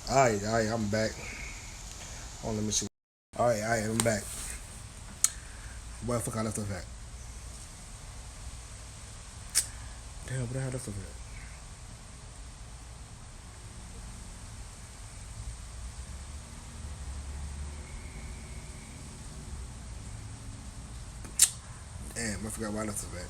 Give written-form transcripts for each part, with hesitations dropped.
Alright, I'm back. Hold on, let me see. Alright, I'm back. Where the fuck I left off at? Damn, where the hell I left off at? Damn, I forgot where I left off at.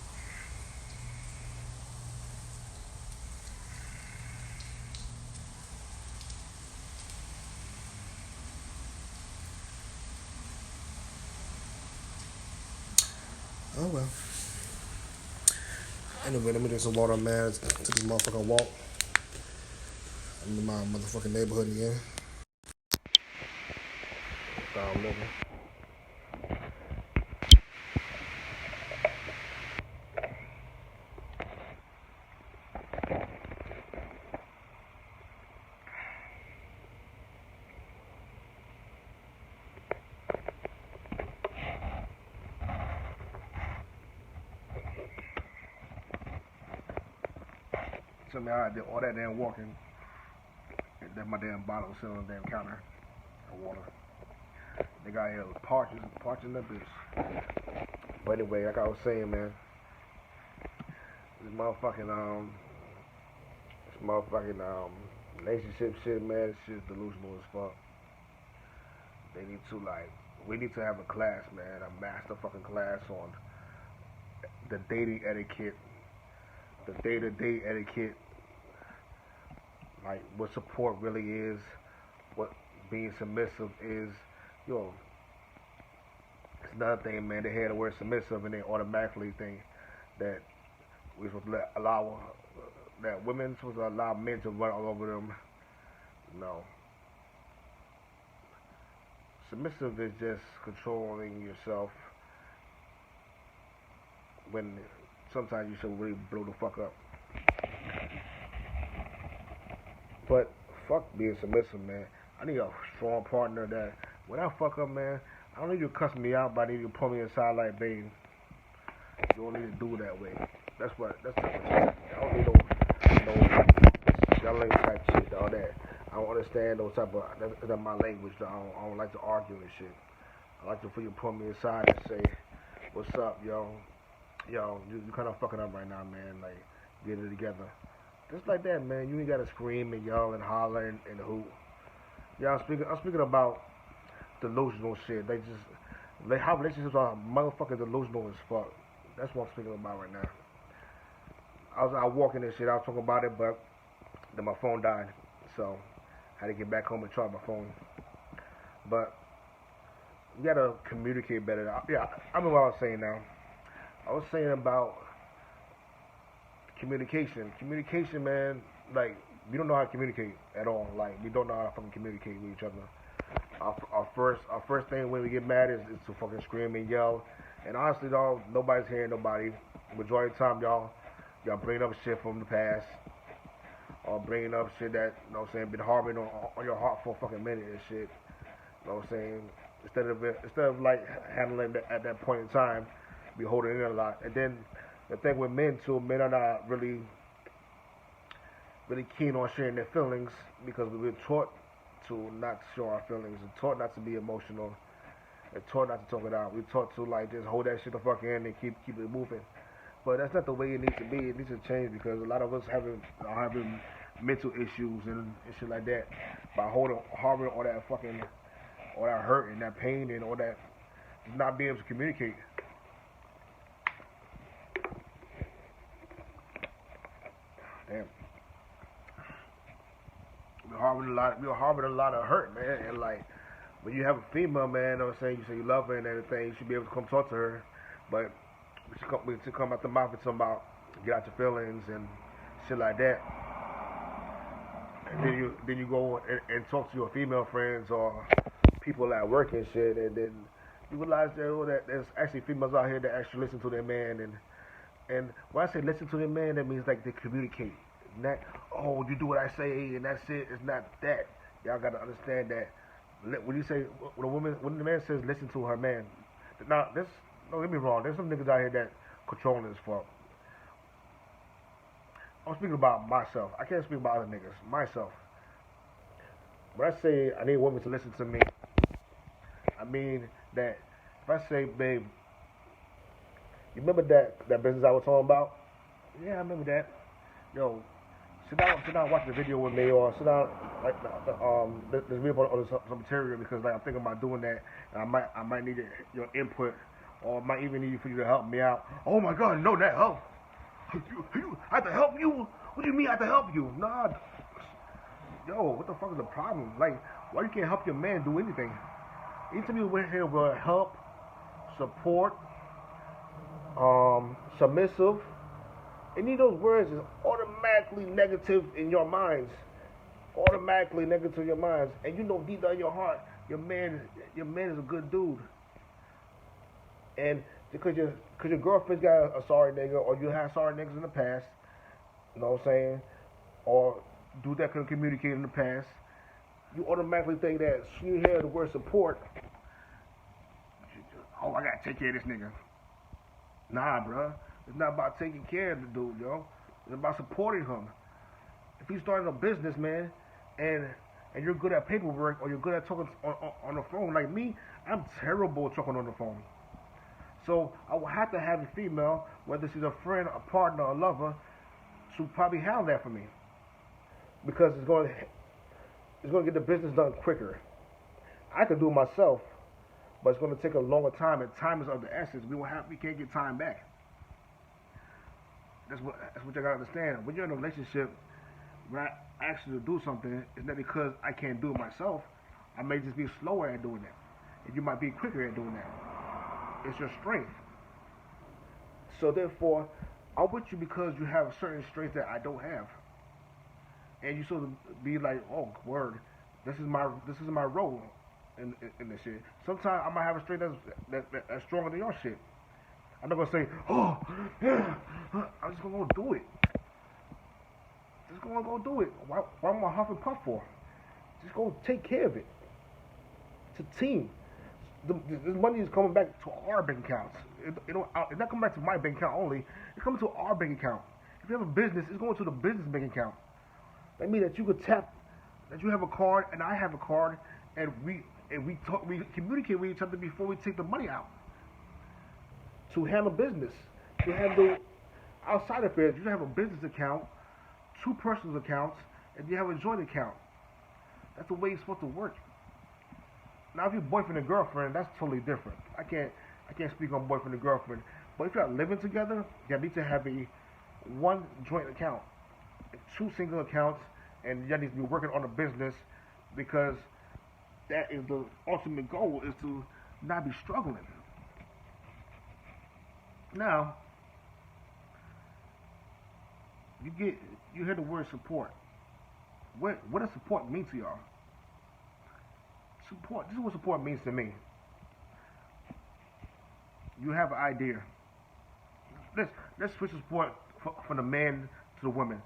Oh well. Anyway, let me drink some water, man. Took this motherfucking walk in my motherfucking neighborhood again. So I'm living. Tell me how I did all that damn walking. That my damn bottle sitting on the damn counter of water. They got here parching that bitch. But anyway, like I was saying, man, this motherfucking relationship shit, man, this shit's delusional as fuck. They need to we need to have a class, man, a master fucking class on the dating etiquette, the day-to-day etiquette, like what support really is, what being submissive is. Yo, it's another thing, man. They hear the word submissive and they automatically think that we're supposed to allow that women supposed to allow men to run all over them. No, submissive is just controlling yourself when sometimes you should really blow the fuck up. But fuck being submissive, man. I need a strong partner that when I fuck up, man, I don't need you to cuss me out, but I need you to pull me aside like, babe, you don't need to do it that way. That's type of shit. I don't need no yelling type shit, all that. I don't understand those type of, that's my language, though. I don't like to argue and shit. I like to for you to pull me aside and say, what's up, yo? Yo, you kind of fucking up right now, man. Like, get it together. Just like that, man. You ain't gotta scream and yell and holler and hoot. Yeah, I'm speaking about delusional shit. How relationships are motherfucking delusional as fuck. That's what I'm speaking about right now. I was out walking and shit. I was talking about it, but then my phone died, so I had to get back home and charge my phone. But you gotta communicate better. Yeah, I mean what I was saying now. I was saying about communication. Communication, man. Like we don't know how to communicate at all. Like we don't know how to fucking communicate with each other. Our first thing when we get mad is to fucking scream and yell. And honestly, dog, nobody's hearing nobody. Majority of the time, y'all bringing up shit from the past, or bringing up shit that been harboring on your heart for a fucking minute and shit. You know what I'm saying? Instead of like handling it at that point in time, be holding in a lot. And then the thing with men too, men are not really keen on sharing their feelings because we've been taught to not show our feelings and taught not to be emotional and taught not to talk it out. We're taught to like just hold that shit the fuck in and keep it moving. But that's not the way it needs to be. It needs to change because a lot of us having mental issues and shit like that by harboring all that hurt and that pain and all that not being able to communicate. Damn. We're harboring a lot of hurt, man. And like when you have a female, man, you know what I'm saying, you say you love her and everything, you should be able to come talk to her. But we should come out the mouth and talk about get out your feelings and shit like that. And then you go and talk to your female friends or people at work and shit, and then you realize that there's actually females out here that actually listen to their man, and when I say listen to their man, that means like they communicate. Not you do what I say and that's it. It's not that. Y'all gotta understand that when you say when the man says listen to her man, now this don't get me wrong. There's some niggas out here that controlling as fuck. I'm speaking about myself. I can't speak about other niggas. Myself. When I say I need women to listen to me, I mean that if I say, babe, you remember that business I was talking about? Yeah, I remember that. Yo, sit down, watch the video with me, or sit down, like, let's read up on some material because like I'm thinking about doing that, and I might need your input, or I might even need for you to help me out. Oh my God, no, that help. I have to help you? What do you mean I have to help you? Nah, yo, what the fuck is the problem? Like, why you can't help your man do anything? Anytime you went here with help, support, submissive, any of those words is automatically negative in your minds. Automatically negative in your minds. And you know deep down in your heart, your man is a good dude. And because your girlfriend's got a sorry nigga, or you had sorry niggas in the past, you know what I'm saying? Or dude that couldn't communicate in the past, you automatically think that as soon as you hear the word support, oh, I gotta take care of this nigga. Nah, bruh. It's not about taking care of the dude, yo. It's about supporting him. If he's starting a business, man, and you're good at paperwork, or you're good at talking on the phone, like me, I'm terrible at talking on the phone. So I will have to have a female, whether she's a friend, a partner, a lover, to probably handle that for me, because it's going to get the business done quicker. I could do it myself, but it's going to take a longer time, and time is of the essence. We can't get time back. That's what you gotta understand. When you're in a relationship, when I ask you to do something, it's not because I can't do it myself. I may just be slower at doing that, and you might be quicker at doing that. It's your strength. So therefore, I'm with you because you have certain strengths that I don't have, and you sort of be like, oh, word, this is my role in this shit. Sometimes I might have a strength that's stronger than your shit. I'm not gonna say, oh, yeah, I'm just gonna go do it. Just gonna go do it. Why am I huff and puff for? Just go take care of it. It's a team. This money is coming back to our bank accounts. It's not coming back to my bank account only. It's coming to our bank account. If you have a business, it's going to the business bank account. That means that you could tap, that you have a card and I have a card, and we communicate with each other before we take the money out. To handle business, to handle outside affairs, you have a business account, two personal accounts, and you have a joint account. That's the way it's supposed to work. Now, if you're boyfriend and girlfriend, that's totally different. I can't speak on boyfriend and girlfriend. But if you're not living together, you need to have one joint account, two single accounts, and you need to be working on a business, because that is the ultimate goal, is to not be struggling. Now, you hear the word support. What does support mean to y'all? Support. This is what support means to me. You have an idea. Let's switch the support from the man to the woman.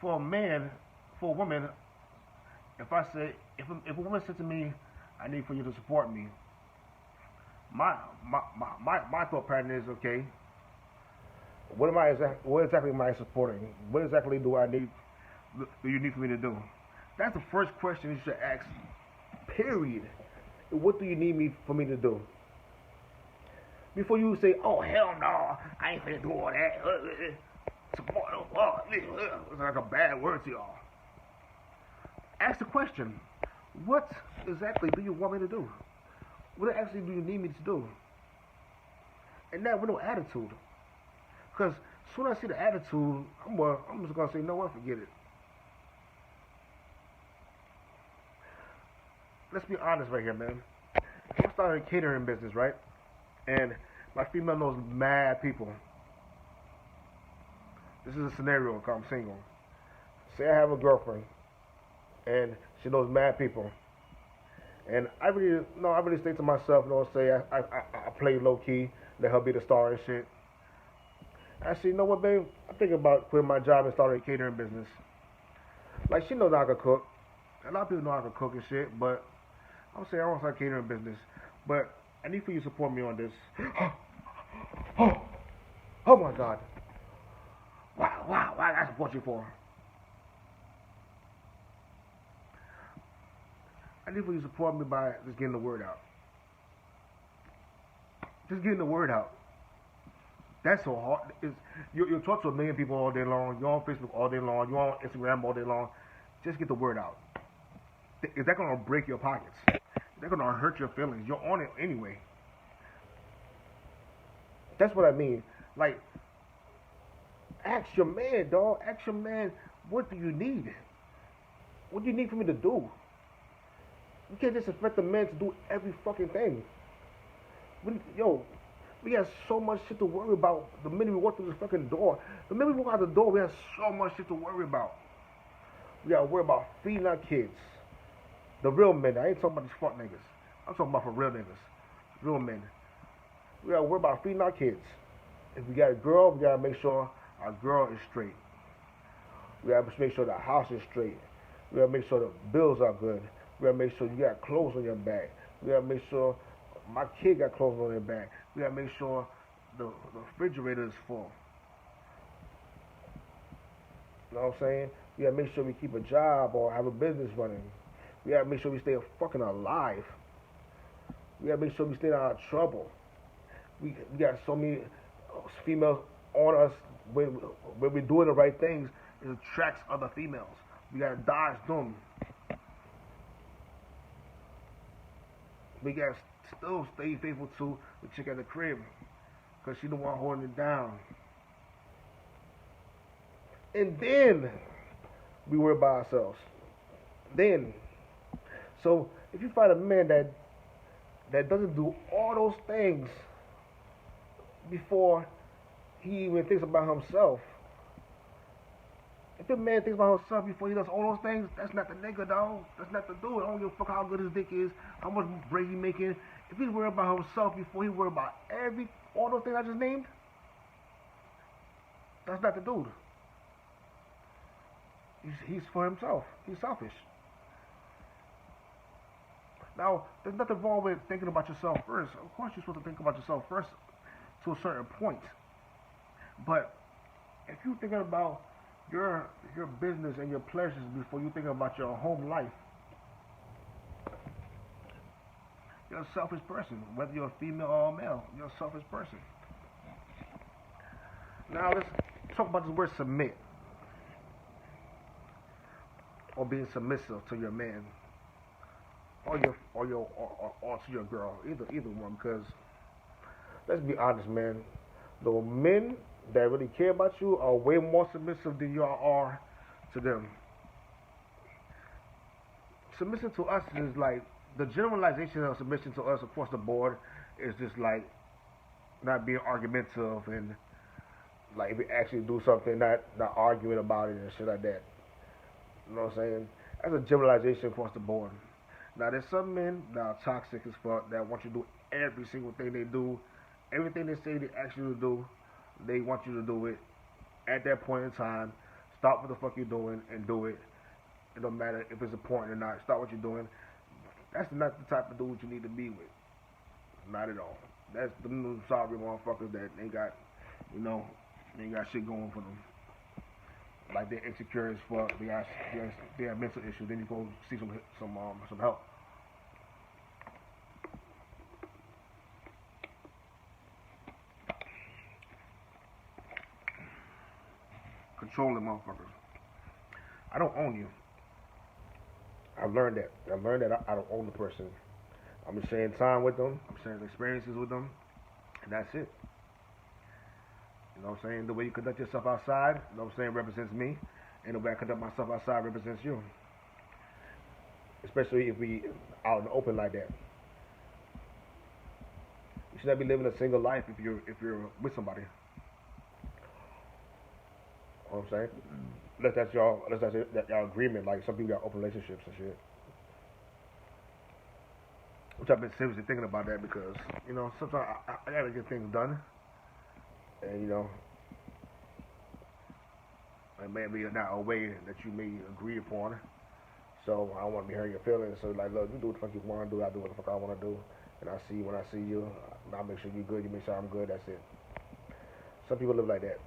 For a woman, if a woman said to me, I need for you to support me, my thought pattern is, okay, what exactly am I supporting? What exactly do you need for me to do? That's the first question you should ask. Period. What do you need for me to do? Before you say, oh hell no, I ain't finna do all that. Support, it's like a bad word to y'all. Ask the question, what exactly do you want me to do? What actually do you need me to do? And that with no attitude. Because as soon as I see the attitude, I'm just gonna say, no, forget it. Let's be honest right here, man. I'm starting a catering business, right? And my female knows mad people. This is a scenario because I'm single. Say I have a girlfriend, and she knows mad people. And I really stay to myself, say I play low key, let her be the star and shit. I say, you know what, babe? I'm thinking about quitting my job and starting a catering business. Like, she knows I can cook. A lot of people know I can cook and shit, but I'm saying I want to start a catering business. But I need for you to support me on this. Oh my God. Why I support you for? I need for you to support me by just getting the word out. Just getting the word out. That's so hard. You talk to a million people all day long. You're on Facebook all day long. You're on Instagram all day long. Just get the word out. Is that gonna break your pockets? They're gonna hurt your feelings. You're on it anyway. That's what I mean. Like, ask your man, dog. Ask your man, what do you need? What do you need for me to do? You can't just expect the man to do every fucking thing. Yo, we have so much shit to worry about the minute we walk through this fucking door. The minute we walk out the door, we have so much shit to worry about. We gotta worry about feeding our kids. The real men. I ain't talking about these fuck niggas. I'm talking about for real niggas. Real men. We gotta worry about feeding our kids. If we got a girl, we gotta make sure our girl is straight. We gotta make sure the house is straight. We gotta make sure the bills are good. We gotta make sure you got clothes on your back. We gotta make sure my kid got clothes on their back. We gotta make sure the refrigerator is full. You know what I'm saying? We gotta make sure we keep a job or have a business running. We gotta make sure we stay fucking alive. We gotta make sure we stay out of trouble. We got so many females on us when we're doing the right things. It attracts other females. We gotta dodge them. We gotta still stay faithful to the chick at the crib, cause she the one holding it down. And then we worry about ourselves. Then, so if you find a man that doesn't do all those things before he even thinks about himself. If a man thinks about himself before he does all those things, that's not the nigga, dog. That's not the dude. I don't give a fuck how good his dick is, how much bread he making. If he's worried about himself before he worried about all those things I just named, that's not the dude. He's for himself. He's selfish. Now, there's nothing wrong with thinking about yourself first. Of course, you're supposed to think about yourself first to a certain point. But if you're thinking about your business and your pleasures before you think about your home life, you're a selfish person. Whether you're a female or a male, you're a selfish person. Now let's talk about the word submit or being submissive to your man or to your girl, either one. Because let's be honest, man, the men that really care about you are way more submissive than you are to them. Submission to us is like the generalization of submission to us across the board is just like not being argumentative and like if we actually do something, not arguing about it and shit like that. You know what I'm saying? That's a generalization across the board. Now there's some men that are toxic as fuck that want you to do every single thing they do, everything they say they ask you to do, they want you to do it at that point in time. Stop what the fuck you're doing and do it. It don't matter if it's important or not. Stop what you're doing. That's not the type of dude you need to be with. Not at all. That's the sorry motherfuckers that ain't got, they ain't got shit going for them. Like they're insecure as fuck. They have mental issues. Then you go see some help. Controlling motherfuckers. I don't own you. I've learned that. I don't own the person. I'm just sharing time with them. I'm sharing experiences with them, and that's it. You know what I'm saying? The way you conduct yourself outside, you know what I'm saying, represents me. And the way I conduct myself outside represents you. Especially if we out in the open like that. You should not be living a single life if you're with somebody. You know what I'm saying? Unless that's y'all agreement. Like some people got open relationships and shit. Which I've been seriously thinking about that because, sometimes I gotta get things done. And, it may be not a way that you may agree upon. So I don't want to be hurting your feelings. So like, look, you do what the fuck you want to do. I do what the fuck I want to do. And I see you when I see you. I'll make sure you're good. You make sure I'm good. That's it. Some people live like that.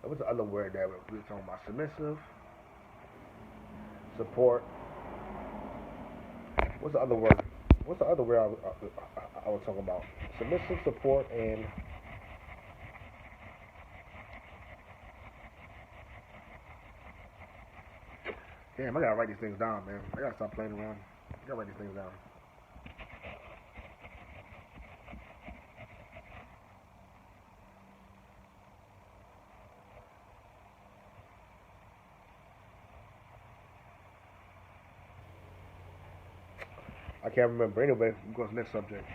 What's the other word that we were talking about? Submissive, support. What's the other word? What's the other word I was talking about? Submissive, support, and damn, I gotta write these things down, man. I gotta stop playing around. I gotta write these things down. I can't remember. Anyway, we go to the next subject.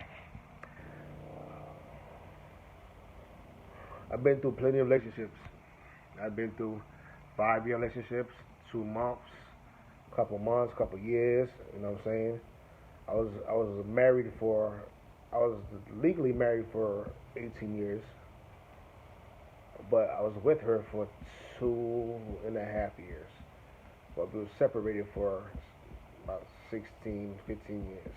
I've been through plenty of relationships. I've been through 5 year relationships, 2 months, couple months, couple years. You know what I'm saying? I was married for I was legally married for 18 years, but I was with her for 2.5 years. But we were separated for about 16, 15 years.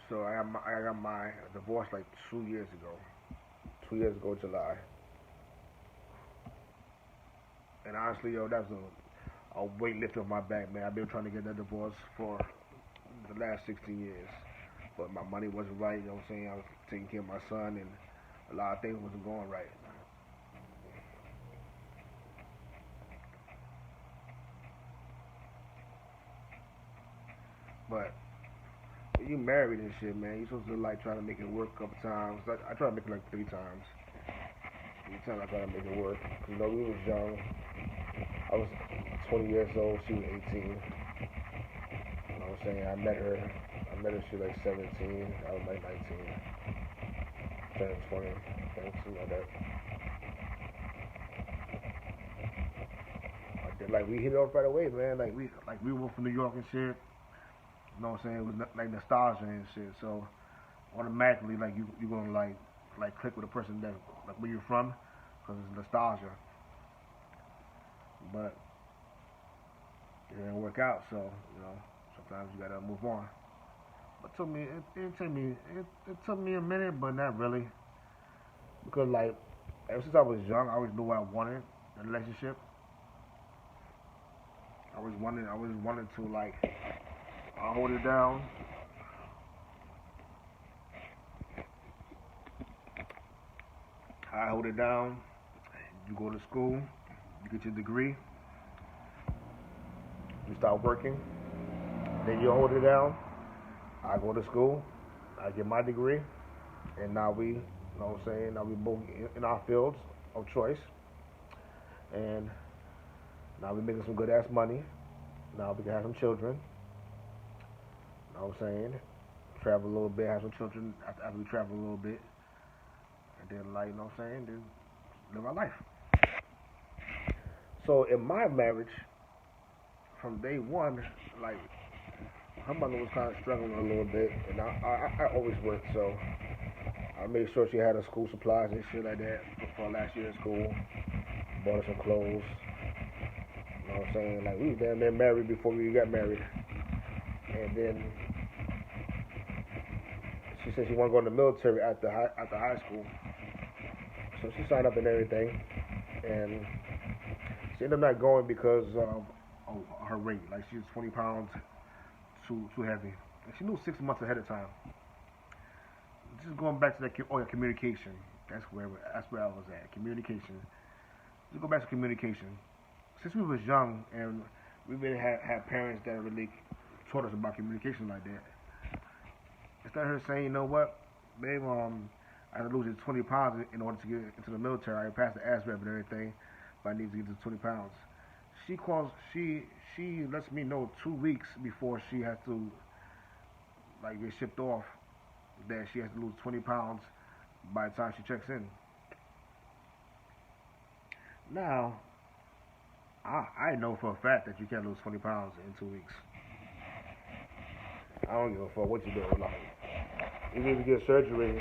So I got my divorce like 2 years ago. 2 years ago, July. And honestly, yo, that's a weight lifted off my back, man. I've been trying to get that divorce for the last 16 years. But my money wasn't right, you know what I'm saying? I was taking care of my son, and a lot of things wasn't going right. But when you married and shit, man, you're supposed to like try to make it work a couple times. Like, I tried to make it like 3 times. 3 times I tried to make it work. You know, we was young. I was 20 years old. She was 18. You know what I'm saying? I met her, she was like 17. I was like 19. Turned 20. Something like that. Like we hit it off right away, man. Like we were from New York and shit. You know what I'm saying? It was like nostalgia and shit. So automatically, like you gonna like click with a person that like where you're from, because it's nostalgia. But it didn't work out. So sometimes you gotta move on. But it took me a minute, but not really, because like ever since I was young, I always knew what I wanted in a relationship. I always wanted to like hold it down. I hold it down. You go to school, you get your degree, you start working, then you hold it down. I go to school, I get my degree, and now we, you know what I'm saying, now we both in our fields of choice, and now we making some good ass money. Now we can have some children, you know what I'm saying, travel a little bit, have some children after we travel a little bit, and then like, you know what I'm saying, then live our life. So in my marriage, from day one, like her mother was kind of struggling a little bit, and I always worked, so I made sure she had her school supplies and shit like that for last year's school. Bought her some clothes. You know what I'm saying? Like we was damn near married before we got married, and then she said she wanted to go in the military after high school, so she signed up and everything, and she ended up not going because of her weight. Like she was 20 pounds too heavy. And she knew 6 months ahead of time. Just going back to that, oh yeah, communication. That's where I was at. Communication. Just go back to communication. Since we was young and we really had parents that really taught us about communication like that. Instead of her saying, you know what, babe, I had to lose 20 pounds in order to get into the military. I passed the ASVAB and everything, but I need to get to 20 pounds. She lets me know 2 weeks before she has to like get shipped off that she has to lose 20 pounds by the time she checks in. Now, I know for a fact that you can't lose 20 pounds in 2 weeks. I don't give a fuck what you do in life. Even if you get surgery,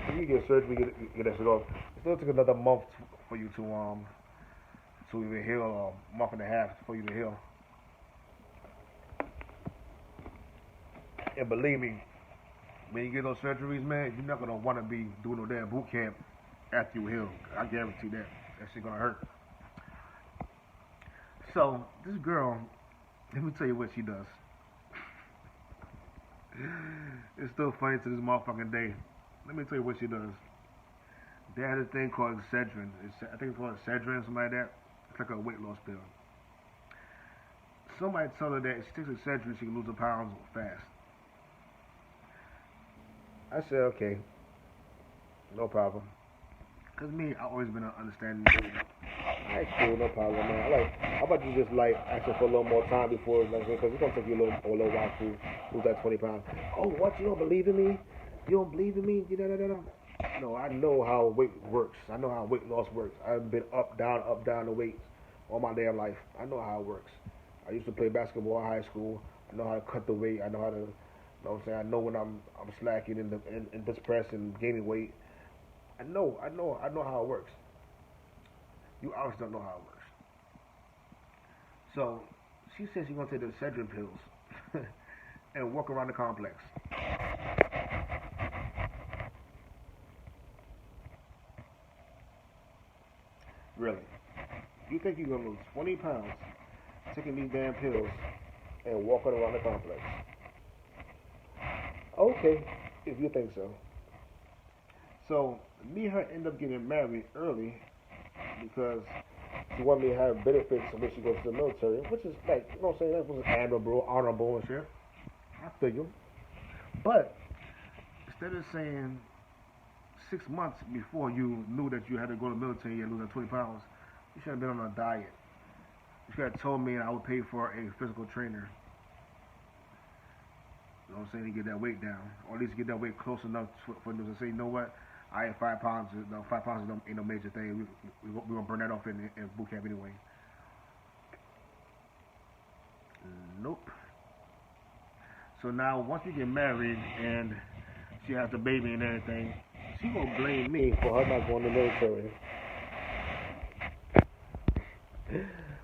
get that shit off. It still took another month for you to even heal, or a month and a half for you to heal. And believe me, when you get those surgeries, man, you're not gonna want to be doing no damn boot camp after you heal. I guarantee that. That shit gonna hurt. So this girl, let me tell you what she does. It's still funny to this motherfucking day. Let me tell you what she does. They had a thing called Excedrin. I think it's called Excedrin, something like that. It's like a weight loss pill. Somebody told her that if she takes Excedrin, she can lose a pound fast. I said, okay, no problem. Cause me, I always been an understanding dude. Alright, cool, no problem, man. How about you just like asking for a little more time before, like, because it's gonna take you a little while to lose that 20 pounds. Oh, what? You don't believe in me? You don't believe in me? No, I know how weight works. I know how weight loss works. I've been up, down the weights all my damn life. I know how it works. I used to play basketball in high school. I know how to cut the weight. I know how to, you know what I'm saying? I know when I'm slacking in this press and gaining weight. I know how it works. You obviously don't know how it works. So she says she's gonna take the Excedrin pills and walk around the complex. Really? You think you're gonna lose 20 pounds taking these damn pills and walking around the complex? Okay, if you think so. So me and her end up getting married early because she wanted me to have benefits when she goes to the military, which is like, you know what I'm saying, that was honorable and shit. I figure. But instead of saying 6 months before you knew that you had to go to the military and lose that 20 pounds, you should have been on a diet. You should have told me I would pay for a physical trainer. You know what I'm saying, to get that weight down, or at least get that weight close enough for them to say, you know what, I have 5 pounds. No, 5 pounds ain't no major thing. We're gonna burn that off in boot camp anyway. Nope. So now once we get married and she has the baby and everything, she gonna blame me for her not going to the military.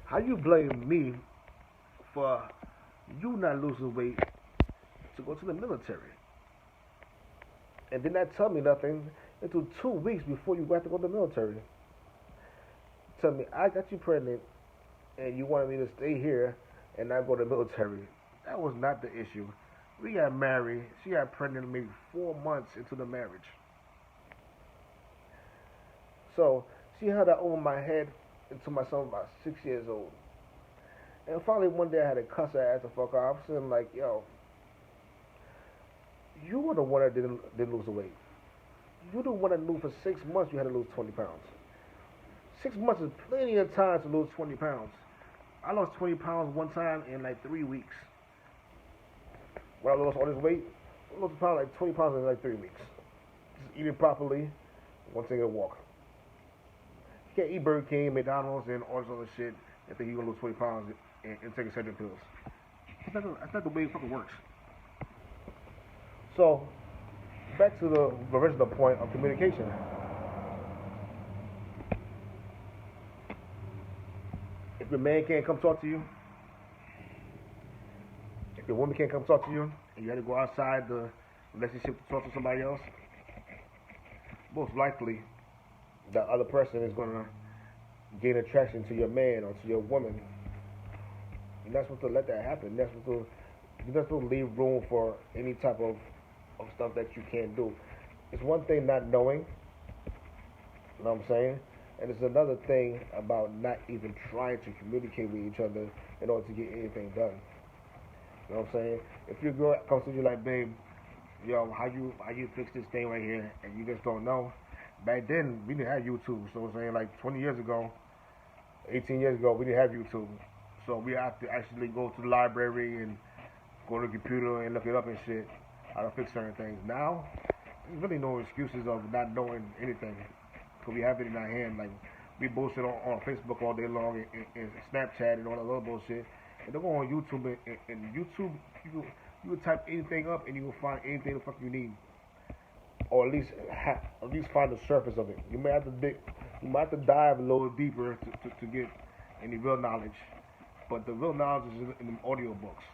How you blame me for you not losing weight to go to the military? And did not tell me nothing until 2 weeks before you got to go to the military. Tell me, I got you pregnant and you wanted me to stay here and not go to the military. That was not the issue. We got married. She got pregnant maybe 4 months into the marriage. So she had that over my head until my son was about 6 years old. And finally one day I had to cuss her ass the fuck off. I was like, yo, you were the one that didn't lose the weight. You the one that knew for 6 months you had to lose 20 pounds. 6 months is plenty of time to lose 20 pounds. I lost 20 pounds one time in like 3 weeks. When I lost all this weight, I lost like 20 pounds in like 3 weeks. Just eating properly, one single walk. You can't eat Burger King, McDonald's, and all this other shit and think you're gonna lose 20 pounds and take Excedrin pills. That's not the way it fucking works. So, back to the original point of communication. If your man can't come talk to you, if your woman can't come talk to you, and you had to go outside the relationship to talk to somebody else, most likely the other person is gonna gain attraction to your man or to your woman. You're not supposed to let that happen. You're not supposed to leave room for any type of stuff that you can't do. It's one thing not knowing, you know what I'm saying? And it's another thing about not even trying to communicate with each other in order to get anything done. You know what I'm saying? If your girl comes to you like, babe, yo, how you fix this thing right here, and you just don't know. Back then, we didn't have YouTube. So I'm saying, like 20 years ago, 18 years ago, we didn't have YouTube. So we have to actually go to the library and go to the computer and look it up and shit, how to fix certain things. Now, there's really no excuses of not knowing anything, because we have it in our hand. Like, we bullshit on Facebook all day long and Snapchat and all that other bullshit. And don't go on YouTube and YouTube, you will type anything up and you will find anything the fuck you need, or at least find the surface of it. You might have to dive a little deeper to get any real knowledge, but the real knowledge is in the audio books.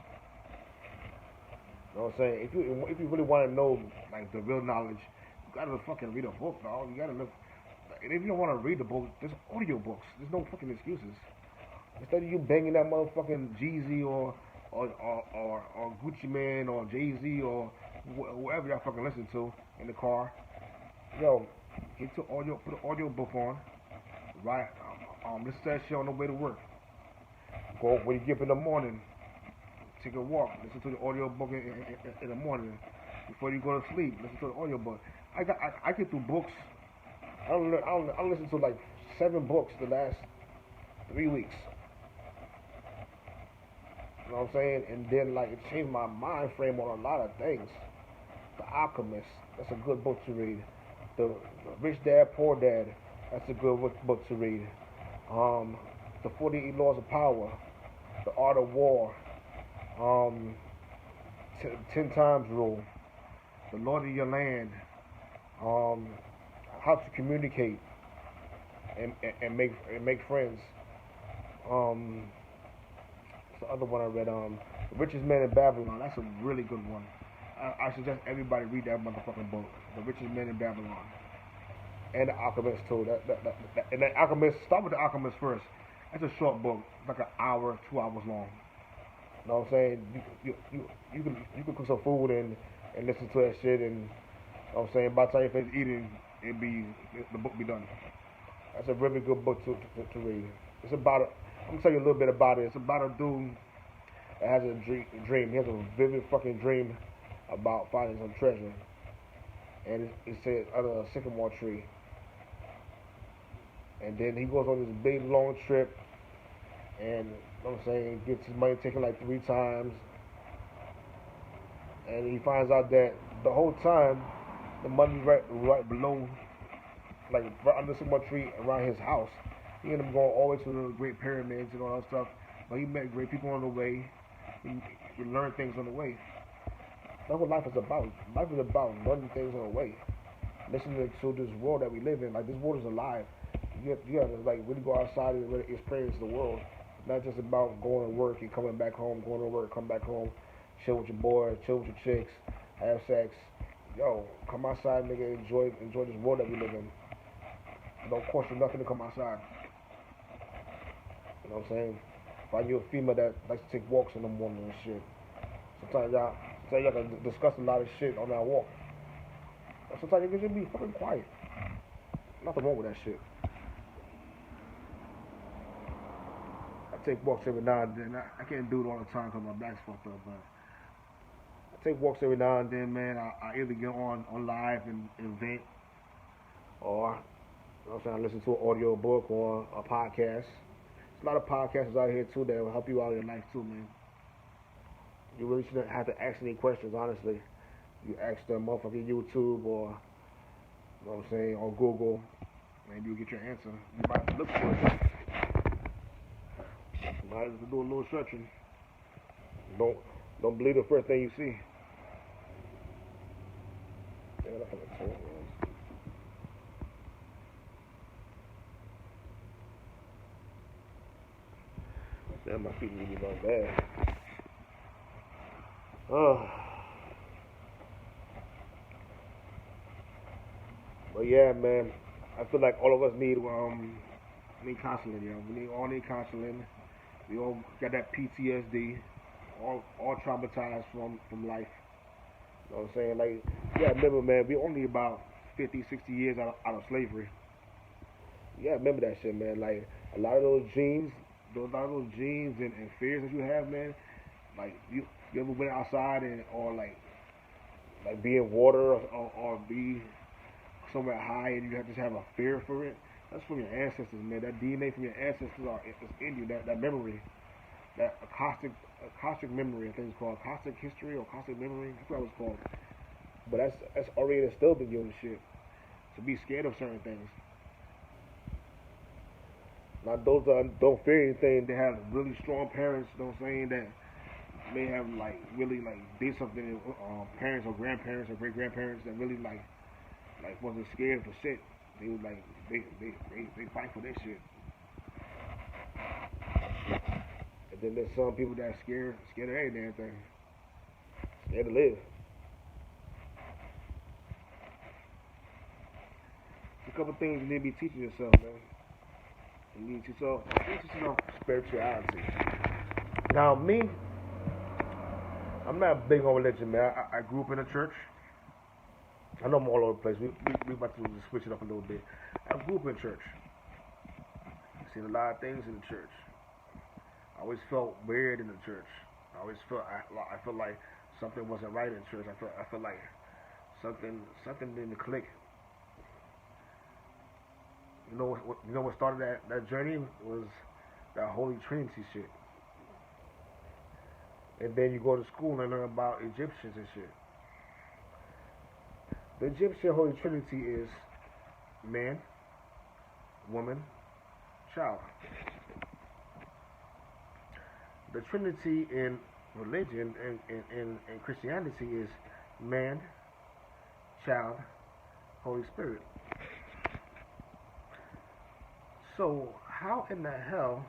You know what I'm saying? If you really want to know like the real knowledge, you gotta fucking read a book, dog. You gotta look. And if you don't want to read the book, there's audio books. There's no fucking excuses. Instead of you banging that motherfucking Jeezy or Gucci Man or Jay Z or whoever y'all fucking listen to in the car, yo, get to audio, put an audio book on, right? Listen to that shit on the way to work. Go when you get up in the morning, take a walk, listen to the audio book in the morning. Before you go to sleep, listen to the audio book. I get through books. I listened to like 7 books the last 3 weeks. You know what I'm saying? And then like it changed my mind frame on a lot of things. The Alchemist, that's a good book to read. The Rich Dad Poor Dad, that's a good book to read. The 48 Laws of Power, The Art of War, 10 Times Rule, The Lord of Your Land, How to Communicate and make friends. The other one I read, The Richest Man in Babylon. That's a really good one. I suggest everybody read that motherfucking book, The Richest Man in Babylon, and The Alchemist too. And the Alchemist. Start with The Alchemist first. That's a short book, like an hour, 2 hours long. You know what I'm saying? You can cook some food and listen to that shit, and you know what I'm saying, by the time you finish eating, the book be done. That's a really good book to read. It's about I'm gonna tell you a little bit about it. It's about a dude that has a dream. He has a vivid fucking dream about finding some treasure, and it's under a sycamore tree. And then he goes on this big long trip, and you know what I'm saying, gets his money taken like 3 times, and he finds out that the whole time the money's right below, like right under the sycamore tree around his house. He ended up going all the way to the Great Pyramids and all that stuff, but he met great people on the way. He learned things on the way. That's what life is about. Life is about learning things on the way. Listening to this world that we live in. Like, this world is alive. You have to like really go outside and really experience the world. Not just about going to work and coming back home, going to work, come back home, chill with your boys, chill with your chicks, have sex. Yo, come outside, nigga, enjoy this world that we live in. It don't cost you nothing to come outside. You know what I'm saying? Find you a female that likes to take walks in the morning and shit. Sometimes y'all can discuss a lot of shit on that walk. Sometimes you can just be fucking quiet. Nothing wrong with that shit. I take walks every now and then. I can't do it all the time because my back's fucked up, but I take walks every now and then, man. I either get on live and vent, or you know what I'm saying, I listen to an audio book or a podcast. There's a lot of podcasters out here too that will help you out in your life too, man. You really shouldn't have to ask any questions, honestly. You ask them motherfucking YouTube or, you know what I'm saying, on Google, and you'll get your answer. You might have to look for it. You might have to do a little searching. Don't believe the first thing you see. Damn, my feet really not bad. But yeah, man, I feel like all of us need counseling, yo. We all need counseling. We all got that PTSD, all traumatized from life. You know what I'm saying? Like, yeah, remember, man, we only about 50, 60 years out of slavery. Yeah, remember that shit, man. Like, a lot of those genes and fears that you have, man. Like, you ever went outside or like be in water or be somewhere high and you have to have a fear for it? That's from your ancestors, man. That DNA from your ancestors is in you. That memory, that acoustic memory, I think it's called acoustic history or acoustic memory. That's what it was called. But that's already instilled in you and shit. To be scared of certain things. Now those don't fear anything. They have really strong parents. You know what I'm saying, that may have like really like did something. Parents or grandparents or great grandparents that really like wasn't scared for shit. They was like they fight for that shit. And then there's some people that are scared of every damn thing. Scared to live. couple things you need to be teaching yourself, man. You need to teach yourself spirituality. Now, me, I'm not big on religion, man. I grew up in a church. I know I'm all over the place. We about to just switch it up a little bit. I grew up in church. I've seen a lot of things in the church. I always felt weird in the church. I felt like something wasn't right in church. I felt like something didn't click. You know what started that journey was that Holy Trinity shit. And then you go to school and learn about Egyptians and shit. The Egyptian Holy Trinity is man, woman, child. The Trinity in religion and Christianity is man, child, Holy Spirit. So how in the hell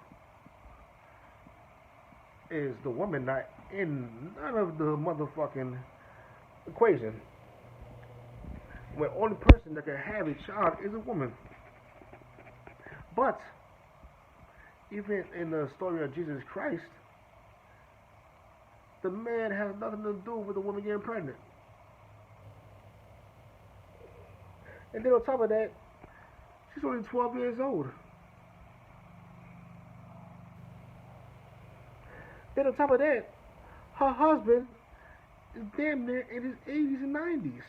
is the woman not in none of the motherfucking equation? When only person that can have a child is a woman. But even in the story of Jesus Christ, the man has nothing to do with the woman getting pregnant. And then on top of that, she's only 12 years old. Then on top of that, her husband is damn near in his 80s and 90s.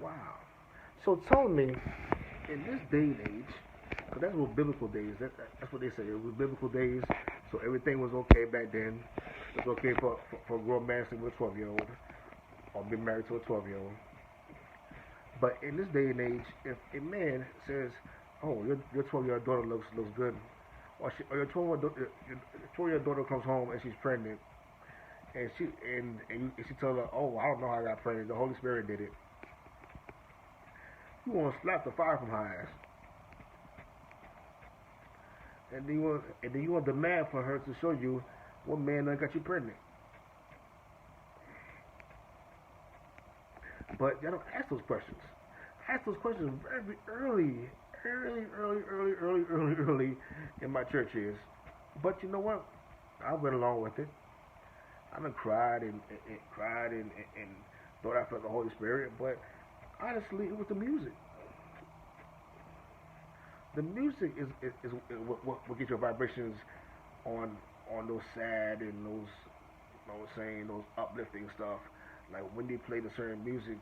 Wow. So tell me, in this day and age, because that's what biblical days, that's what they say. It was biblical days, so everything was okay back then. It was okay for a grown man to sleep with a 12-year-old or be married to a 12-year-old. But in this day and age, if a man says, "Oh, your 12-year-old daughter looks good," or your 12-year-old daughter comes home and she's pregnant, and she tells her, "Oh, I don't know how I got pregnant. The Holy Spirit did it." You want to slap the fire from her ass, and then you want to demand for her to show you what man done got you pregnant. But y'all don't ask those questions. Ask those questions very early in my church years. But you know what? I went along with it. I done cried and thought I felt the Holy Spirit, but honestly, it was the music. The music is what gets your vibrations on those sad and those, you know what I'm saying, those uplifting stuff. Like when they play the certain music,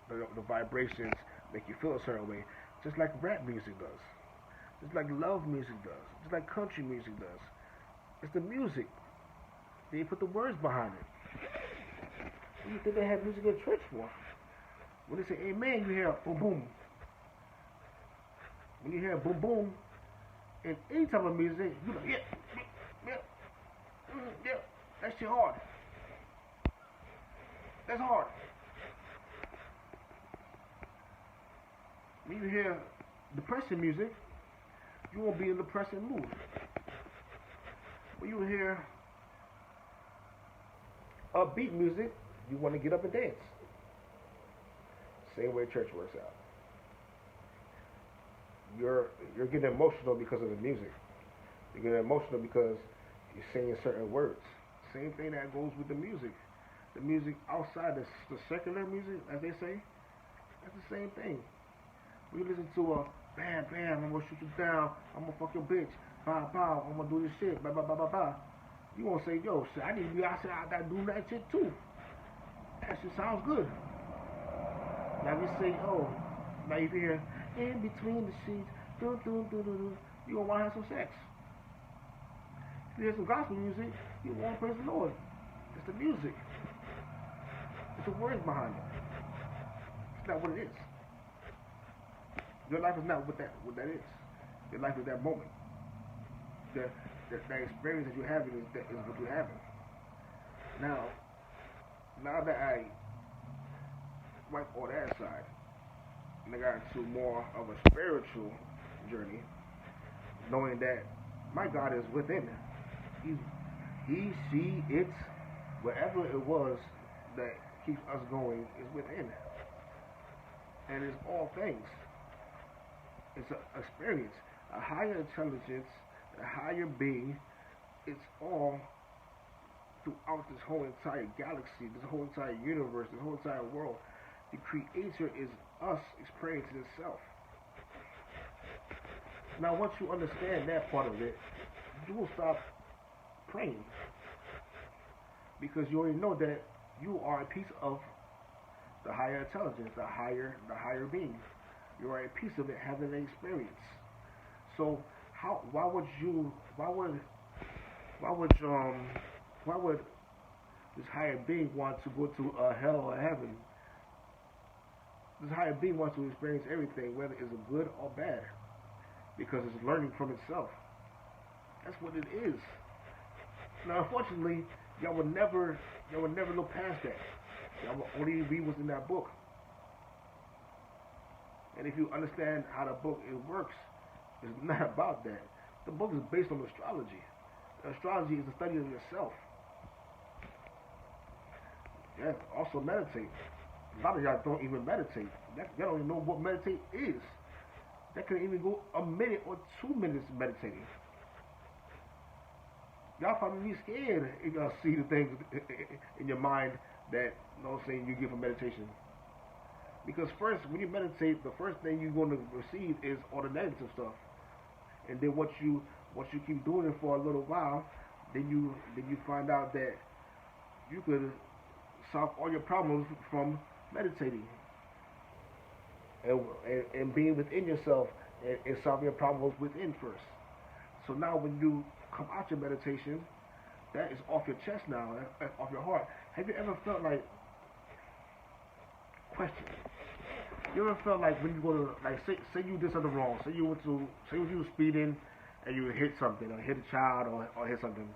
the vibrations make you feel a certain way, just like rap music does, just like love music does, just like country music does. It's the music. They put the words behind it. What do you think they have music in church for? When they say amen, you hear boom boom. When you hear boom boom in any type of music, you like, yeah, that shit hard. That's hard. When you hear depressing music, you won't be in the depressing mood. When you hear upbeat music, you want to get up and dance. Same way church works out. You're getting emotional because of the music. You're getting emotional because you're saying certain words. Same thing that goes with the music. The music outside the secular music, as they say, that's the same thing. When you listen to a bam bam, I'm gonna shoot you down, I'm gonna fuck your bitch, pow pow, I'm gonna do this shit, blah blah blah blah blah. You won't say, yo, shit, I need to be outside, I gotta do that shit too. That shit sounds good. Now we say, oh, now you hear in between the sheets, do do do do do, you gonna wanna have some sex. If you hear some gospel music, you wanna praise the Lord. It's the music. It's the words behind it. It's not what it is. Your life is not what that is. Your life is that moment. That experience that you're having is what you're having. Now that I wiped all that aside, and I got into more of a spiritual journey, knowing that my God is within. He, she, it, whatever it was that keeps us going is within. And it's all things. It's an experience. A higher intelligence, a higher being, it's all throughout this whole entire galaxy, this whole entire universe, this whole entire world. The creator is us experiencing itself. Now, once you understand that part of it, you will stop praying because you already know that you are a piece of the higher intelligence, the higher being. You are a piece of it having an experience. So, why would why would this higher being want to go to hell or heaven? This higher being wants to experience everything, whether it's good or bad, because it's learning from itself. That's what it is. Now, unfortunately, y'all would never look past that. Y'all will only read what's in that book. And if you understand how the book it works, it's not about that. The book is based on astrology. Astrology is the study of yourself. Yeah, also meditate. A lot of y'all don't even meditate. Y'all don't even know what meditate is. That can even go a minute or 2 minutes meditating. Y'all probably be scared if y'all see the things in your mind that, you know what I'm saying, you get from meditation. Because first, when you meditate, the first thing you're going to receive is all the negative stuff. And then once you keep doing it for a little while, then you find out that you could solve all your problems from meditating and being within yourself and solving your problems within first. So now when you come out your meditation, that is off your chest now, that's off your heart. Have you ever felt like, question, you ever felt like when you go to, like, say you did something wrong, say you were speeding and you hit something, or hit a child, or hit something,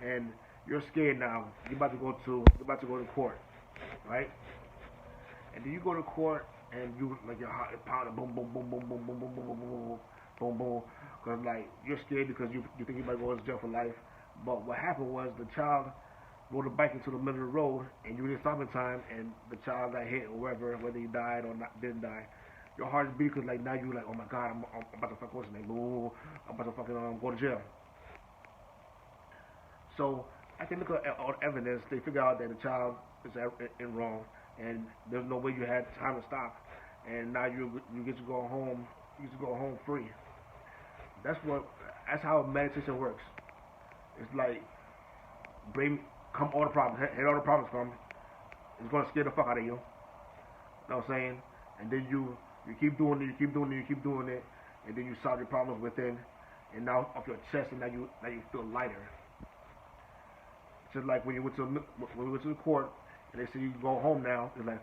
and you're scared now, you're about to go to court, right? And then you go to court and you, like, your heart is pounding, boom, boom, boom, boom, boom, boom, boom, boom, boom, boom, boom, boom, because, like, you're scared because you think you might go to jail for life. But what happened was the child rode a bike into the middle of the road, and you didn't stop in time, and the child got hit or whatever, whether he died or not, didn't die. Your heart is beating because, like, now you're like, oh my God, I'm about to fuck what's his name? I'm about to fucking go to jail. So I can look at all the evidence. They figure out that the child is in wrong, and there's no way you had time to stop, and now you get to go home. You get to go home free. That's how meditation works. It's like come all the problems, hit all the problems come. It's gonna scare the fuck out of you. You know what I'm saying? And then you keep doing it, you keep doing it, you keep doing it, and then you solve your problems within, and now off your chest, and now you feel lighter. Just like when you went to the court, and they say you can go home now. It's like,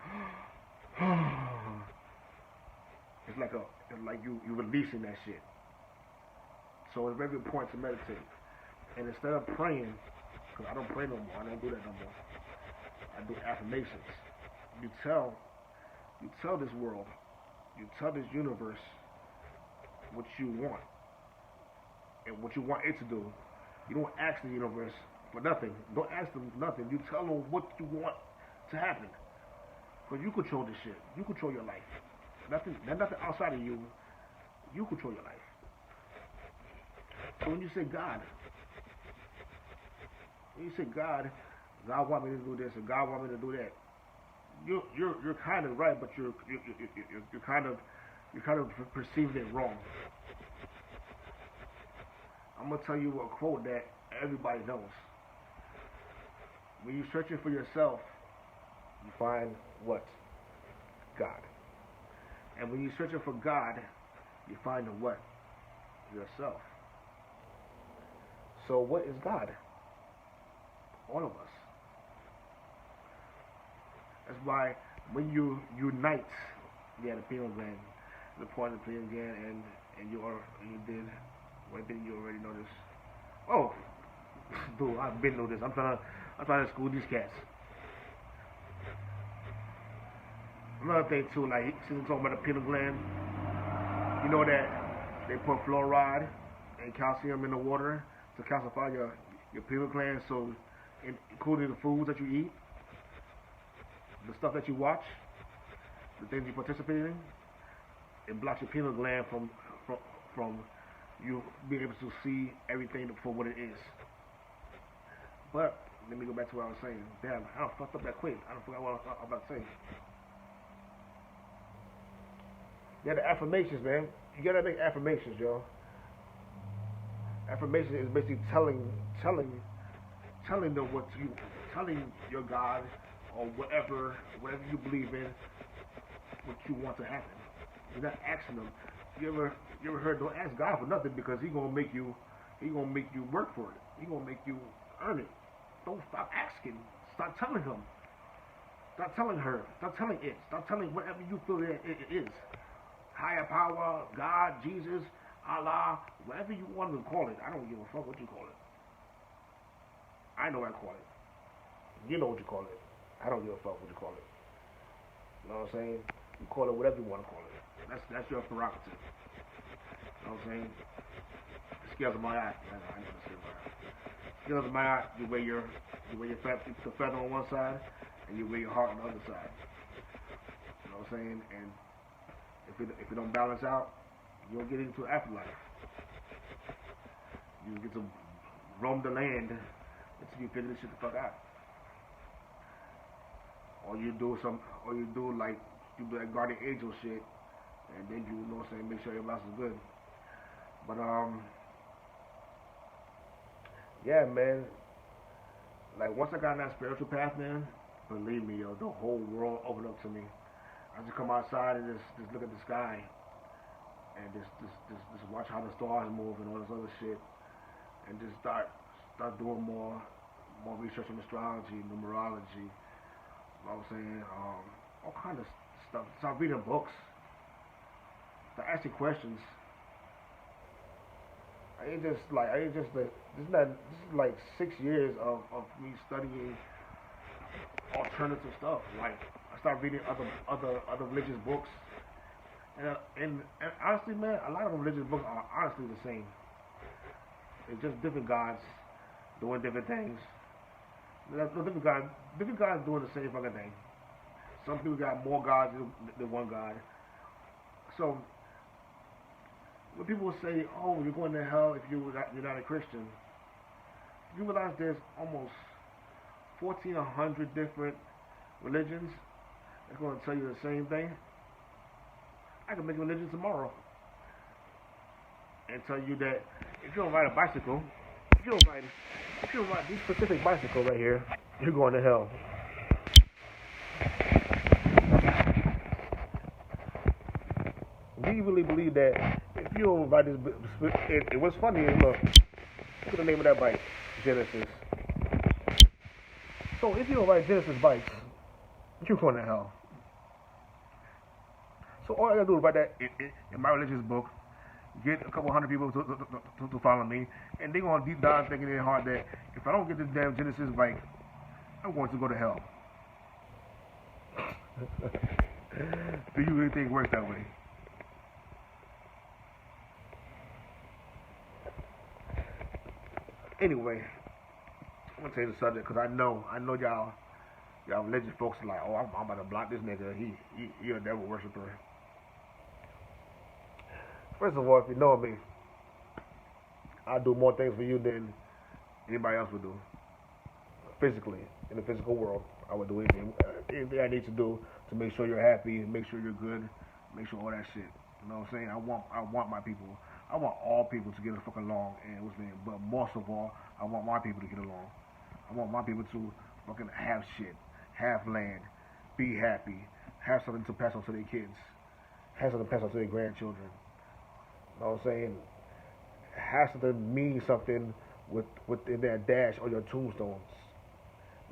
it's like you releasing that shit. So it's very important to meditate. And instead of praying, because I don't pray no more, I don't do that no more. I do affirmations. You tell this world, you tell this universe what you want and what you want it to do. You don't ask the universe for nothing. Don't ask them nothing. You tell them what you want to happen. Because you control this shit. You control your life. Nothing outside of you. You control your life. So when you say God want me to do this, or God want me to do that, you're kind of right, but you're kind of perceiving it wrong. I'm gonna tell you a quote that everybody knows. When you're searching for yourself, you find what? God. And when you're searching for God, you find what? Yourself. So what is God? All of us. That's why when you unite, the pineal gland, the point of the pineal gland, and you did one thing you already noticed. Oh, dude, I've been through this. I'm trying to school these cats. Another thing too, like since we're talking about the pineal gland, you know that they put fluoride and calcium in the water to calcify your pineal gland, so including the foods that you eat. the stuff that you watch, the things you participate in, it blocks your pineal gland from from you being able to see everything for what it is. But let me go back to what I was saying. Damn, I fucked up that quick. I don't forgot what I was about to say. Yeah, the affirmations, man. You gotta make affirmations, yo. Affirmation is basically telling them what you, telling your God or whatever you believe in, what you want to happen. You're not asking them. You ever heard? Don't ask God for nothing because he gonna make you work for it. He gonna make you earn it. Don't stop asking. Stop telling him. Stop telling her. Stop telling it. Stop telling whatever you feel it is. Higher power, God, Jesus, Allah, whatever you want to call it. I don't give a fuck what you call it. I know what I call it. You know what you call it. I don't give a fuck what you call it. You know what I'm saying? You call it whatever you want to call it. That's your prerogative. You know what I'm saying? The scales of my eye. I know the scales of my eye. Scales of my eye. You weigh the feather on one side, and you weigh your heart on the other side. You know what I'm saying? And if it don't balance out, you don't get into afterlife. You get to roam the land until you figure this shit the fuck out. Or you do like you do that guardian angel shit, and then you know what I'm saying, make sure everybody else is good. But yeah, man. Like once I got on that spiritual path, man, believe me, yo, the whole world opened up to me. I just come outside and just look at the sky and just watch how the stars move and all this other shit, and just start doing more research on astrology, numerology. You know what I'm saying? All kind of stuff. Start reading books. Start asking questions. This is like 6 years of me studying alternative stuff. Like I start reading other religious books, and honestly, man, a lot of the religious books are honestly the same. It's just different gods doing different things. Different gods doing the same fucking thing. Some people got more gods than one god. So when people say, "Oh, you're going to hell if you're not a Christian," you realize there's almost 1,400 different religions that's going to tell you the same thing. I can make a religion tomorrow and tell you that if you don't ride a bicycle, if you don't ride this specific bicycle right here, you're going to hell. Do you really believe that if you don't ride this, it was funny, look at the name of that bike, Genesis. So if you don't ride Genesis bikes, you're going to hell. So all I gotta do is write that in my religious book, get a couple hundred people to follow me, and they're gonna deep dive thinking in their heart that if I don't get this damn Genesis bike, I'm going to go to hell. Do you really think it works that way? Anyway, I'm gonna change the subject because I know y'all religious folks are like, oh, I'm about to block this nigga. He a devil worshiper. First of all, if you know me, I do more things for you than anybody else would do. Physically, in the physical world, I would do anything I need to do to make sure you're happy, make sure you're good, make sure all that shit. You know what I'm saying? I want my people. I want all people to get along, and but most of all, I want my people to get along. I want my people to fucking have shit, have land, be happy, have something to pass on to their kids, have something to pass on to their grandchildren. You know what I'm saying? Have something mean something within their dash or your tombstones.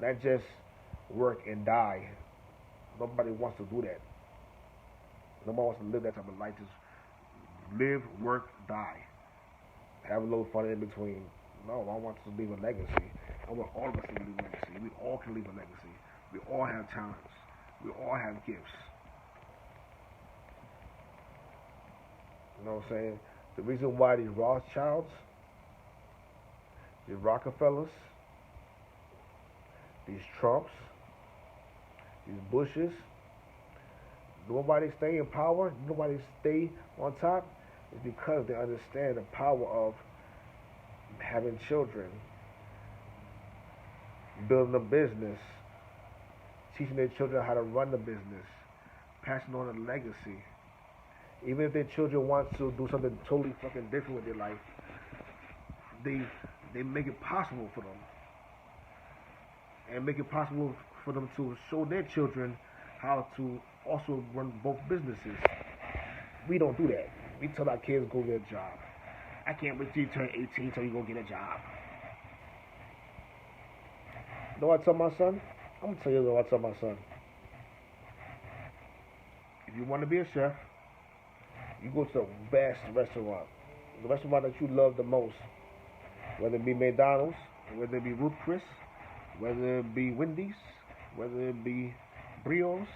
Not just work and die. Nobody wants to do that. Nobody wants to live that type of life. Just live, work, die. Have a little fun in between. No, I want to leave a legacy. I want all of us to leave a legacy. We all can leave a legacy. We all have talents. We all have gifts. You know what I'm saying? The reason why these Rothschilds, these Rockefellers, these Trumps, these bushes. Nobody stay in power. Nobody stay on top. It's because they understand the power of having children, building a business, teaching their children how to run the business, passing on a legacy. Even if their children want to do something totally fucking different with their life, they they make it possible for them and make it possible for them to show their children how to also run both businesses. We don't do that. We tell our kids go get a job. I can't wait till you turn 18 till you go get a job. You know what I tell my son? I'm gonna tell you what I tell my son. If you want to be a chef, you go to the best restaurant, the restaurant that you love the most, whether it be McDonald's, whether it be Ruth Chris, whether it be Wendy's, whether it be Brio's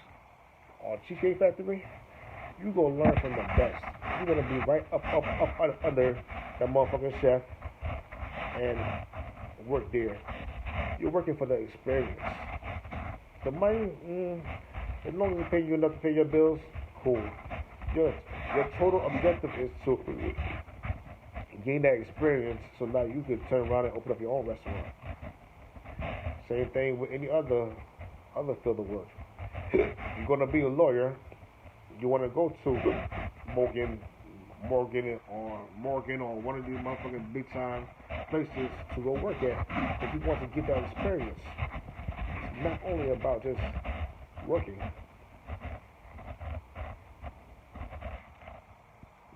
or Cheesecake Factory. You gonna learn from the best. You're gonna be right up under that motherfucking chef and work there. You're working for the experience. The money, as long as it pay you enough to pay your bills, cool. Your total objective is to gain that experience so now you can turn around and open up your own restaurant. Same thing with any other field of work. You're gonna be a lawyer. You want to go to Morgan or one of these motherfucking big time places to go work at. If you want to get that experience, it's not only about just working.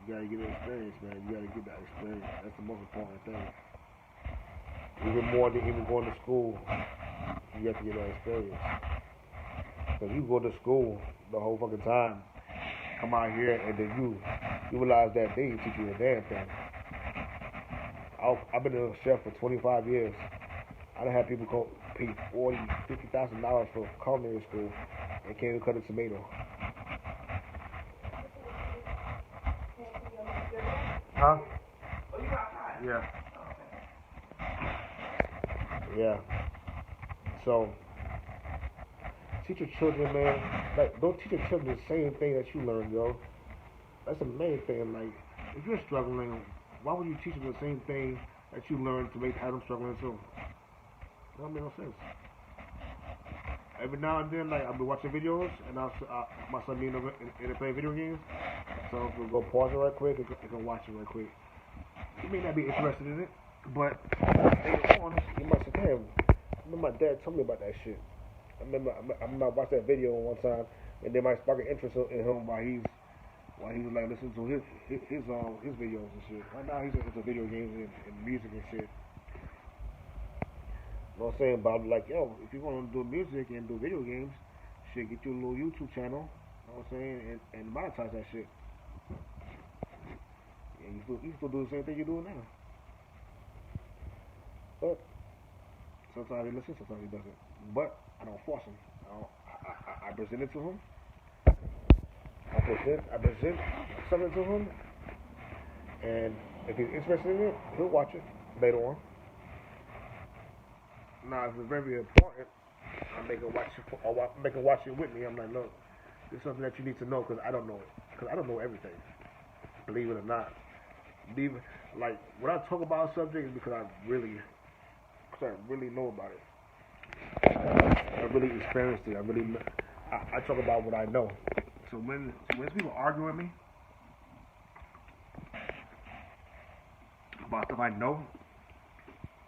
You gotta get that experience, man. You gotta get that experience. That's the most important thing. Even more than even going to school, you have to get that experience. Because you go to school the whole fucking time, come out here, and then you realize that they didn't teach you a damn thing. I've been a chef for 25 years. I done had people pay $40,000, $50,000 for culinary school and can't even cut a tomato. Huh? Yeah. Yeah. So, teach your children, man. Like, don't teach your children the same thing that you learned, yo. That's the main thing. Like, if you're struggling, why would you teach them the same thing that you learned to have them struggling too? That don't make no sense. Every now and then, like, I'll be watching videos, and my son being in playing video games, so if we go pause it right quick, and can watch it right quick. He may not be interested in it, but later on, he might say, damn, I remember my dad told me about that shit. I remember I watched that video one time, and they might spark an interest in him while he was like listening to his videos and shit. Right now he's into video games and music and shit. You know what I'm saying? But I'm like, yo, if you want to do music and do video games, shit, get you a little YouTube channel. You know what I'm saying? And monetize that shit. And you still do the same thing you're doing now. But sometimes he listens, sometimes he doesn't. But I don't force him. I present it to him. I present something to him, and if he's interested in it, he'll watch it later on. Now, if it's very important, I make him watch it with me. I'm like, look, this is something that you need to know because I don't know it. Because I don't know everything. Believe it or not. Like, when I talk about a subject, it's because I really know about it. I really experienced it. I talk about what I know. So when people argue with me about stuff I know,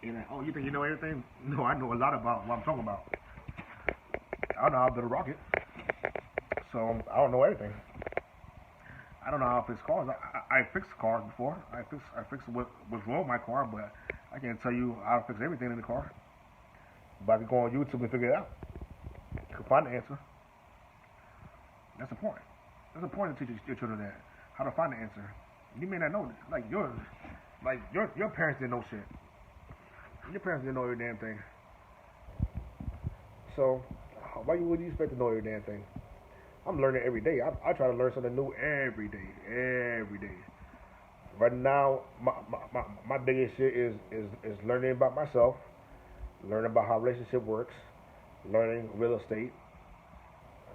and like, oh, you think you know everything? No, I know a lot about what I'm talking about. I don't know how to build a rocket, so I don't know everything. I don't know how to fix cars. I fixed cars before. I fixed what was wrong with my car, but I can't tell you how to fix everything in the car. But I can go on YouTube and figure it out. You can find the answer. That's important. That's important to teach your children that how to find the answer. You may not know it. Like your parents didn't know shit. Your parents didn't know every damn thing. So why would you expect to know every damn thing? I'm learning every day. I try to learn something new every day. Every day. Right now, my biggest shit is learning about myself, learning about how relationship works, learning real estate,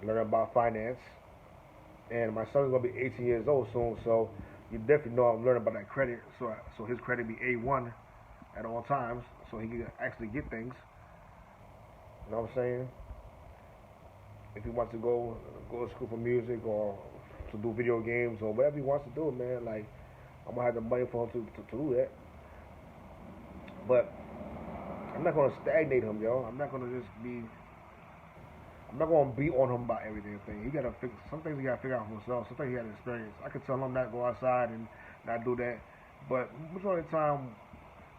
learning about finance. And my son's gonna be 18 years old soon, so you definitely know I'm learning about that credit. So his credit be A1 at all times, so he can actually get things. You know what I'm saying? If he wants to go to school for music or to do video games or whatever he wants to do, man, like I'm gonna have the money for him to do that. But I'm not gonna stagnate him, yo. I'm not gonna be on him about everything. He gotta fix some things. He gotta figure out for himself. Some things he gotta experience. I could tell him not to go outside and not do that, but majority of the time,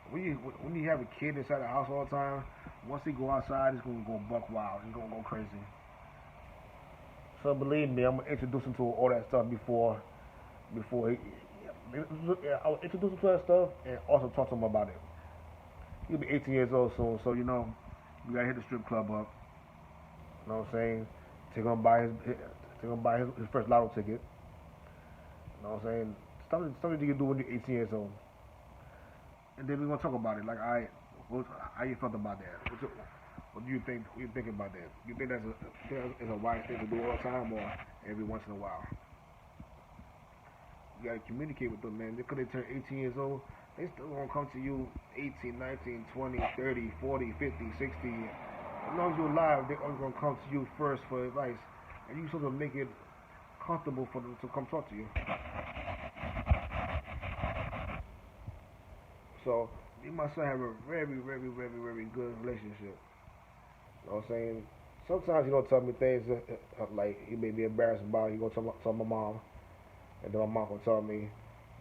when you have a kid inside the house all the time, once he go outside, he's gonna go buck wild. He's gonna go crazy. So believe me, I'm gonna introduce him to all that stuff before he. I'll introduce him to that stuff and also talk to him about it. He'll be 18 years old soon, so you gotta hit the strip club up. You know what I'm saying? Take him buy his first lotto ticket. You know what I'm saying? Something you can do when you're 18 years old. And then we're gonna talk about it. Like, how you felt about that? What do you think? What you thinking about that? You think is a wise thing to do all the time, or every once in a while? You gotta communicate with them, man. Because they turn 18 years old, they still gonna come to you 18, 19, 20, 30, 40, 50, 60. As long as you're alive, they always gonna come to you first for advice, and you supposed to make it comfortable for them to come talk to you. So me and my son have a very, very, very, very good relationship. You know what I'm saying? Sometimes he don't tell me things like he may be embarrassed about. He gonna tell my mom, and then my mom gonna tell me.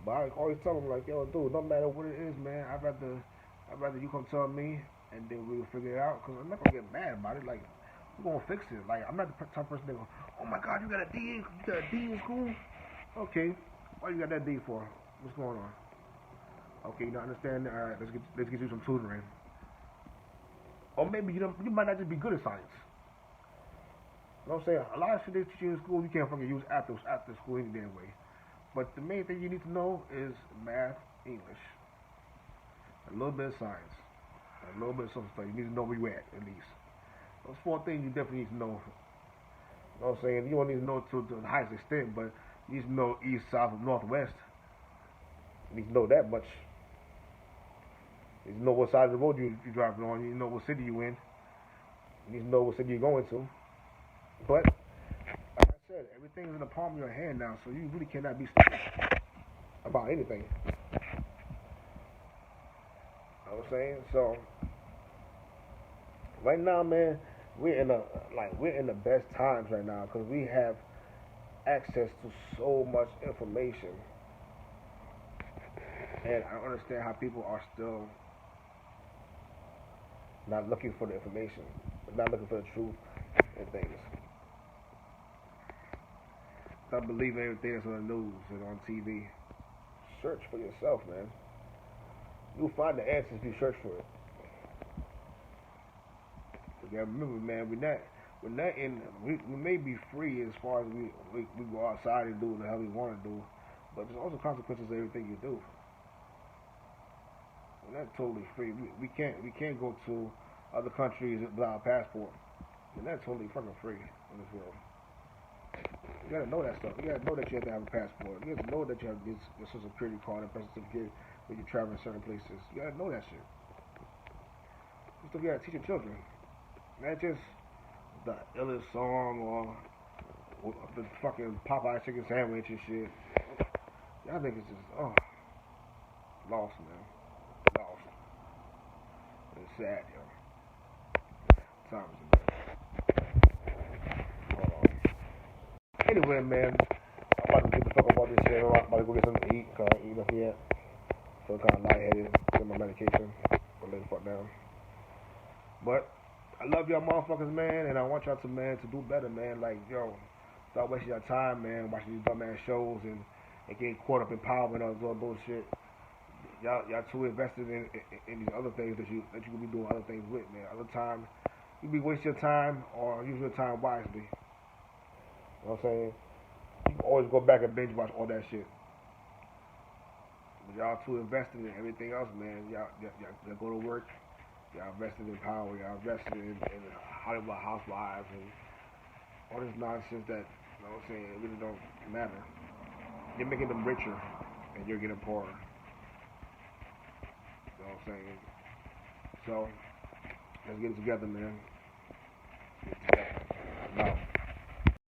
But I always tell him like, yo, dude, no matter what it is, man, I'd rather you come tell me, and then we'll figure it out. Cause I'm not gonna get mad about it. Like, we're gonna fix it. Like, I'm not the type of person that go, oh my God, you got a D in school? Okay, why you got that D for? What's going on? Okay, you don't understand. All right, let's get you some tutoring. Or maybe you might not just be good at science. You know what I'm saying? A lot of shit they teach you in school you can't fucking use after school any damn way. But the main thing you need to know is math, English, a little bit of science, a little bit of social studies. You need to know where you at least. Those four things you definitely need to know. You know what I'm saying? You don't need to know to the highest extent, but you need to know east, south, and northwest. You need to know that much. You need to know what side of the road you driving on. You need to know what city you in. You need to know what city you're going to. But like I said, everything's in the palm of your hand now, so you really cannot be stupid about anything. You know what I'm saying? So right now, man, we're in the best times right now because we have access to so much information, and I understand how people are still not looking for the information, not looking for the truth and things. Stop believing everything that's on the news and on TV. Search for yourself, man. You'll find the answers if you search for it. You gotta remember, man, we're not in. We may be free as far as we go outside and do what the hell we want to do, but there's also consequences to everything you do. We're not totally free. We can't go to other countries without a passport. We're not totally fucking free in this world. You gotta know that stuff. You gotta know that you have to have a passport. You have to know that you have to get your social security card and birth certificate when you're traveling certain places. You gotta know that shit. You still gotta teach your children. Not just the illest song or the fucking Popeye chicken sandwich and shit. Y'all niggas just lost, man. Lost. It's sad, yo. Times, hold on. Anyway, man, I'm about to get the fuck up on this shit. I'm about to go get something to eat. Cause I ain't eating nothing yet. Feel kind of lightheaded. Get my medication. Go lay the fuck down. But I love y'all motherfuckers, man, and I want y'all to do better, man. Like, yo, stop wasting your time, man, watching these dumbass shows and getting caught up in power and all this other bullshit. Y'all too invested in these other things that you could be doing other things with, man. Other time, you be wasting your time or use your time wisely. You know what I'm saying? You can always go back and binge watch all that shit. But y'all too invested in everything else, man. Y'all go to work. Y'all invested in power. Y'all invested in Hollywood Housewives and all this nonsense that, you know what I'm saying, it really don't matter. You're making them richer, and you're getting poorer. You know what I'm saying? So, let's get it together, man. Get it together. No.